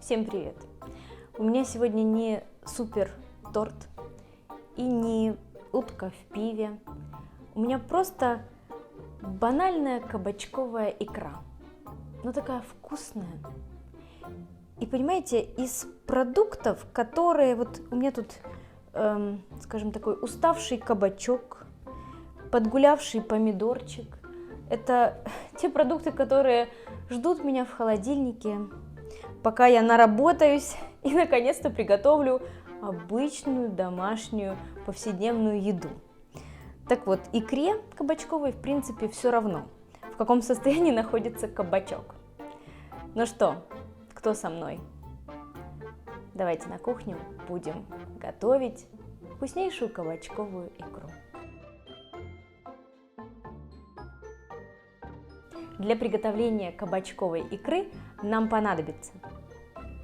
Всем привет! У меня сегодня не супер торт и не утка в пиве. У меня просто банальная кабачковая икра, но такая вкусная. И понимаете, из продуктов, которые вот у меня тут, скажем, такой уставший кабачок, подгулявший помидорчик, это те продукты, которые ждут меня в холодильнике, пока я наработаюсь и наконец-то приготовлю обычную домашнюю повседневную еду. Так вот, икре кабачковой в принципе все равно, в каком состоянии находится кабачок. Ну что, кто со мной? Давайте на кухню будем готовить вкуснейшую кабачковую икру. Для приготовления кабачковой икры нам понадобится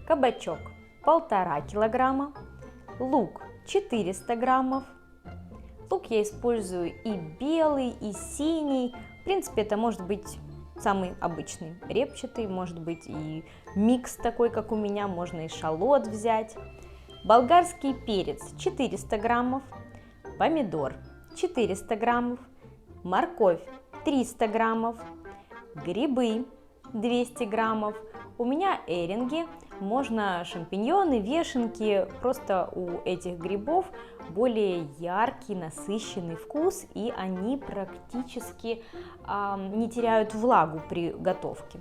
кабачок 1,5 килограмма, лук 400 граммов. Лук я использую и белый, и синий. В принципе, это может быть самый обычный, репчатый, может быть и микс такой, как у меня, можно и шалот взять. Болгарский перец 400 граммов, помидор 400 граммов, морковь 300 граммов, грибы 200 граммов, у меня эринги, можно шампиньоны, вешенки, просто у этих грибов более яркий, насыщенный вкус, и они практически не теряют влагу при готовке.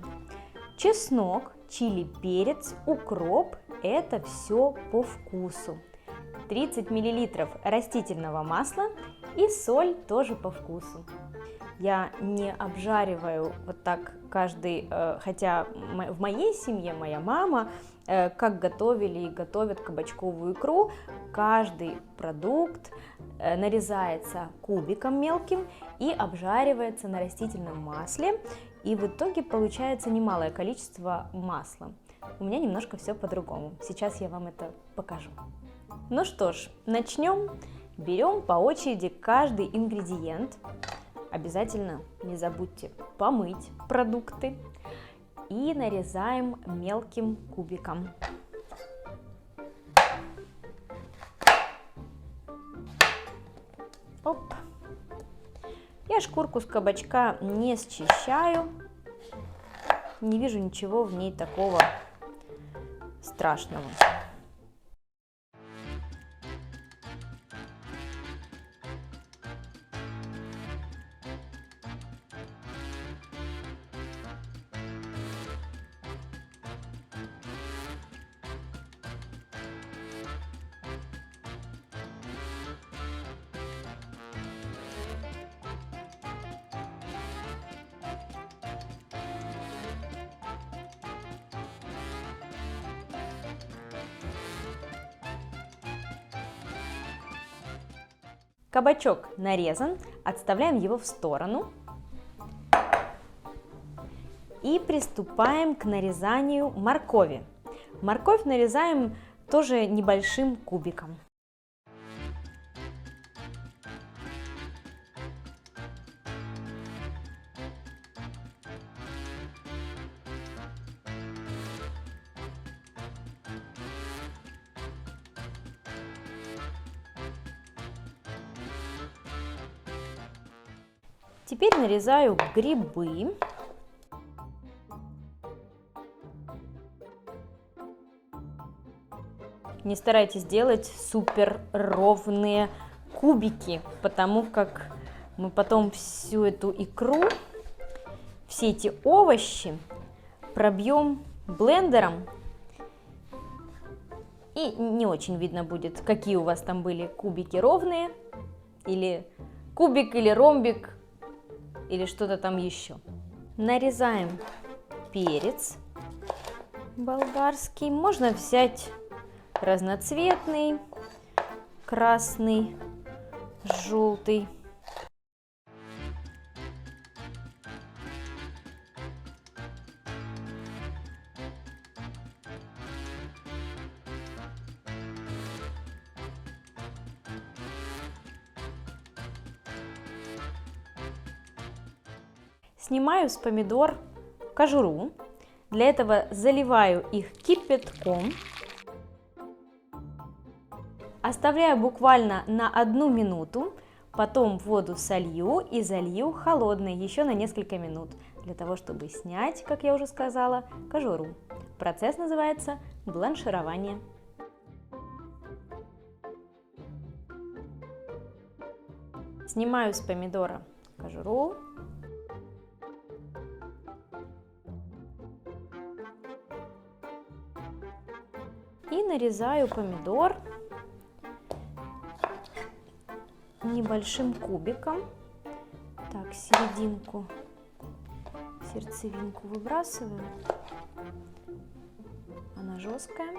Чеснок, чили, перец, укроп – это все по вкусу. 30 мл растительного масла и соль тоже по вкусу. Я не обжариваю вот так каждый, хотя в моей семье моя мама, как готовили и готовят кабачковую икру, каждый продукт нарезается кубиком мелким и обжаривается на растительном масле, и в итоге получается немалое количество масла. У меня немножко все по-другому. Сейчас я вам это покажу. Ну что ж, начнем. Берем по очереди каждый ингредиент. Обязательно не забудьте помыть продукты и нарезаем мелким кубиком. Оп. Я шкурку с кабачка не счищаю, не вижу ничего в ней такого страшного. Кабачок нарезан, отставляем его в сторону и приступаем к нарезанию моркови. Морковь нарезаем тоже небольшим кубиком. Теперь нарезаю грибы. Не старайтесь делать супер ровные кубики, потому как мы потом всю эту икру, все эти овощи пробьем блендером, и не очень видно будет, какие у вас там были кубики ровные, или кубик, или ромбик, или что-то там еще. Нарезаем перец болгарский. Можно взять разноцветный, красный, желтый. Снимаю с помидор кожуру, Для этого заливаю их кипятком. Оставляю буквально на 1 минуту, потом воду солью и залью холодной еще на несколько минут, для того, чтобы снять, как я уже сказала, кожуру. Процесс называется бланширование. Снимаю с помидора кожуру. И нарезаю помидор небольшим кубиком. Так, серединку, сердцевинку выбрасываю. Она жесткая.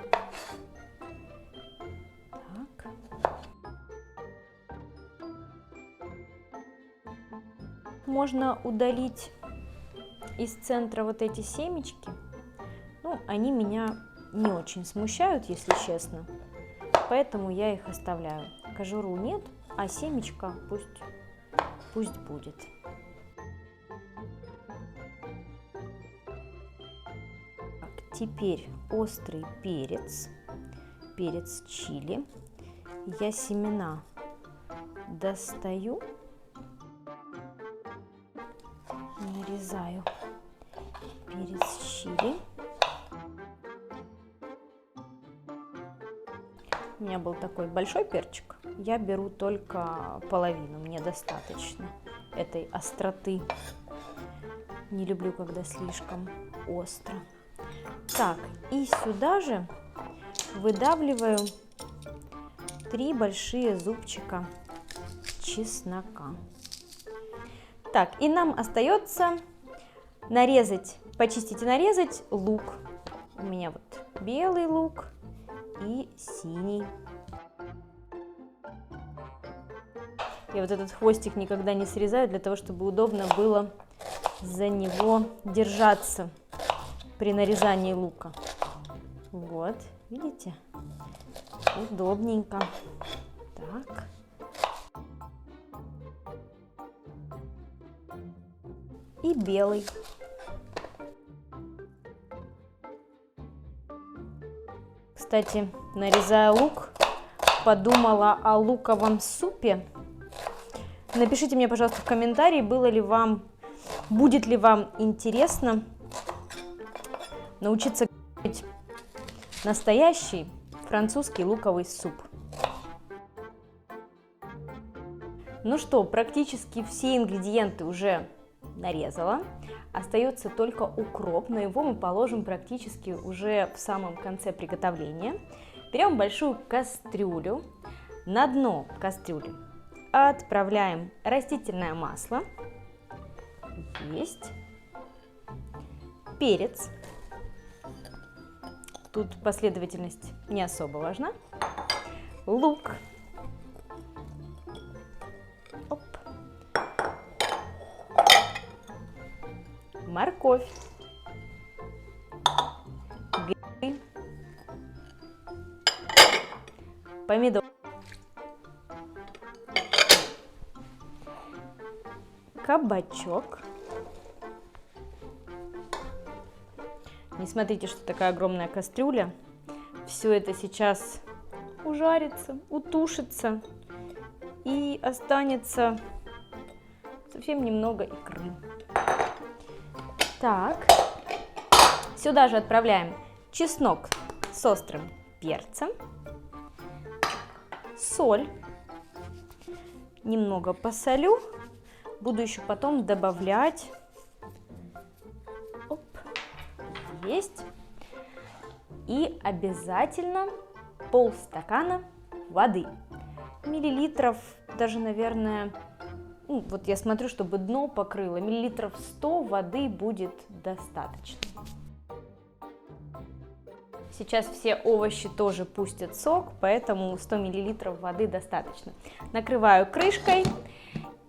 Так. Можно удалить из центра вот эти семечки. Ну, они меня не очень смущают, если честно. Поэтому я их оставляю. Кожуру нет, а семечко пусть будет. Так, теперь острый перец, перец чили. Я семена достаю, нарезаю перец чили. У меня был такой большой перчик, я беру только половину, мне достаточно этой остроты. Не люблю, когда слишком остро. Так, и сюда же выдавливаю 3 большие зубчика чеснока. Так, и нам остается нарезать, почистить и нарезать лук. У меня вот белый лук и синий. Я вот этот хвостик никогда не срезаю, для того, чтобы удобно было за него держаться при нарезании лука. Вот, видите? Удобненько. Так. И белый. Кстати, нарезая лук, подумала о луковом супе. Напишите мне, пожалуйста, в комментарии, будет ли вам интересно научиться готовить настоящий французский луковый суп. Ну что, практически все ингредиенты уже нарезала. Остается только укроп, но его мы положим практически уже в самом конце приготовления. Берем большую кастрюлю. На дно кастрюли отправляем растительное масло. Есть. Перец. Тут последовательность не особо важна. Лук. Оп. Морковь. Грибы. Помидор. Кабачок. Не смотрите, что такая огромная кастрюля. Все это сейчас ужарится, утушится и останется совсем немного икры. Так, сюда же отправляем чеснок с острым перцем, соль, немного посолю, буду еще потом добавлять. Оп, есть. И обязательно полстакана воды, миллилитров, даже, наверное, вот я смотрю, чтобы дно покрыло, миллилитров 100 воды будет достаточно. Сейчас все овощи тоже пустят сок, поэтому 100 миллилитров воды достаточно. Накрываю крышкой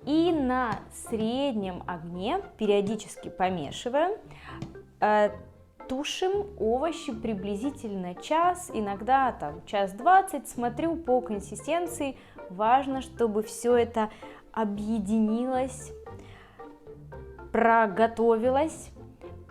и на среднем огне, периодически помешивая, тушим овощи приблизительно час, иногда там час 20, смотрю по консистенции. Важно, чтобы все это объединилось, проготовилось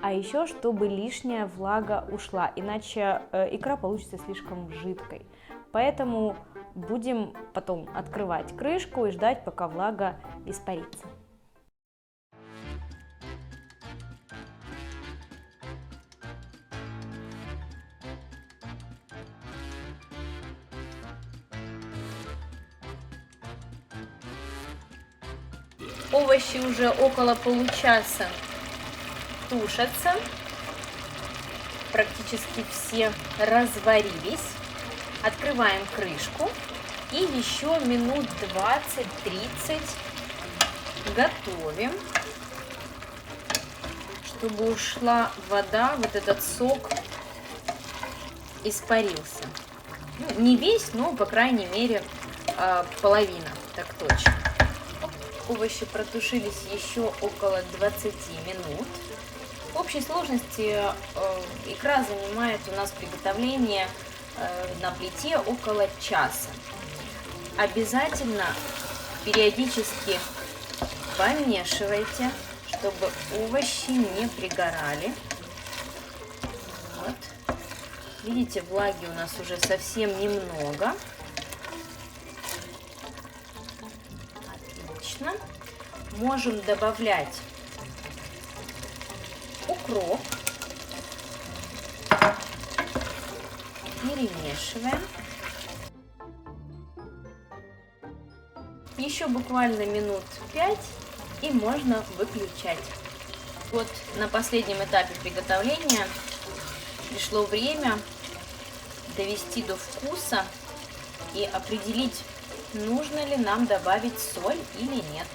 а еще чтобы лишняя влага ушла, иначе икра получится слишком жидкой. Поэтому будем потом открывать крышку и ждать, пока влага испарится. Овощи уже около получаса тушатся, практически все разварились. Открываем крышку и еще минут 20-30 готовим, чтобы ушла вода, вот этот сок испарился. Ну, не весь, но по крайней мере половина, так точно. Овощи протушились еще около 20 минут. В общей сложности икра занимает у нас приготовление на плите около часа. Обязательно периодически помешивайте, чтобы овощи не пригорали. Вот. Видите, влаги у нас уже совсем немного. Отлично. Можем добавлять укроп. Перемешиваем. Еще буквально минут 5 и можно выключать. Вот на последнем этапе приготовления пришло время довести до вкуса и определить, нужно ли нам добавить соль или нет.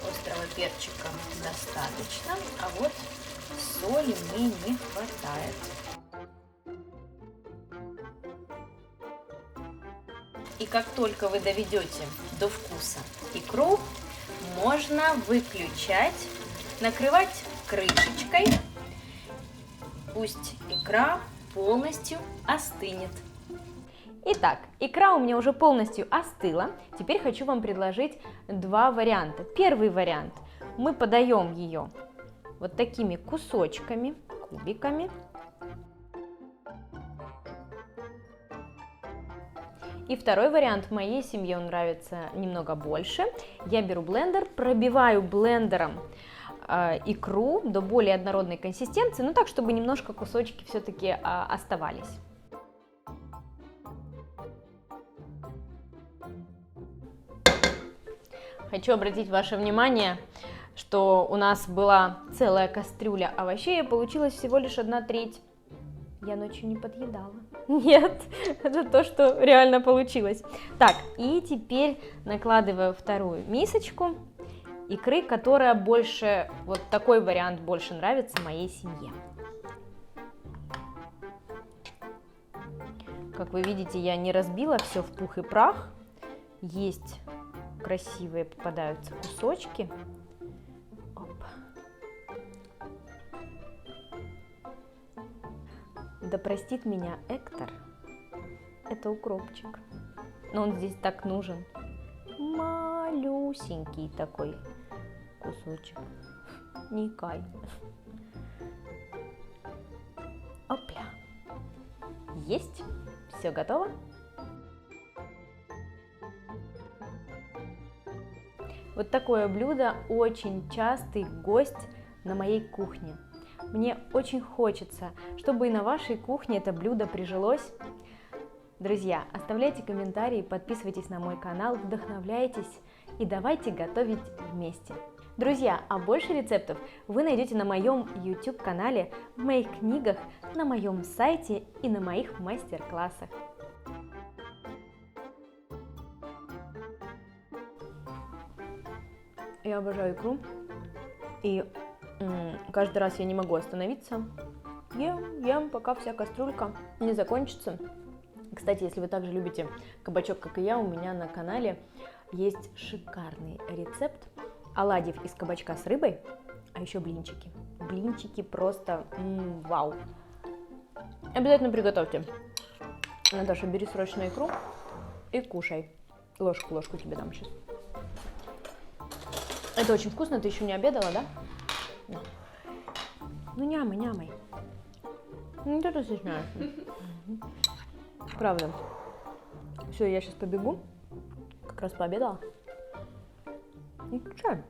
Острого перчика достаточно, а вот соли мне не хватает. И как только вы доведете до вкуса икру, можно выключать, накрывать крышечкой. Пусть икра полностью остынет. Итак, икра у меня уже полностью остыла. Теперь хочу вам предложить два варианта. Первый вариант. Мы подаем ее вот такими кусочками, кубиками. И второй вариант, в моей семье он нравится немного больше. Я беру блендер, пробиваю блендером икру до более однородной консистенции, ну так, чтобы немножко кусочки все-таки оставались. Хочу обратить ваше внимание, что у нас была целая кастрюля овощей, а получилось всего лишь 1/3. Я ночью не подъедала. Нет, это то, что реально получилось. Так, и теперь накладываю вторую мисочку икры, которая больше, вот такой вариант больше нравится моей семье. Как вы видите, я не разбила все в пух и прах. Есть красивые попадаются кусочки. Оп. Да простит меня Эктор, это укропчик, но он здесь так нужен. Малюсенький такой кусочек. Не кай. Опля. Есть. Все готово. Вот такое блюдо очень частый гость на моей кухне. Мне очень хочется, чтобы и на вашей кухне это блюдо прижилось. Друзья, оставляйте комментарии, подписывайтесь на мой канал, вдохновляйтесь и давайте готовить вместе. Друзья, а больше рецептов вы найдете на моем YouTube-канале, в моих книгах, на моем сайте и на моих мастер-классах. Я обожаю икру, и каждый раз я не могу остановиться. Ем, пока вся кастрюлька не закончится. Кстати, если вы также любите кабачок, как и я, у меня на канале есть шикарный рецепт оладьев из кабачка с рыбой, а еще блинчики. Блинчики просто вау. Обязательно приготовьте. Наташа, бери срочно икру и кушай. Ложку тебе дам сейчас. Это очень вкусно, ты еще не обедала, да? Да. Ну, нямай, нямай. Ну, что ты стесняешься? Правда. Все, я сейчас побегу. Как раз пообедала. Ну, что?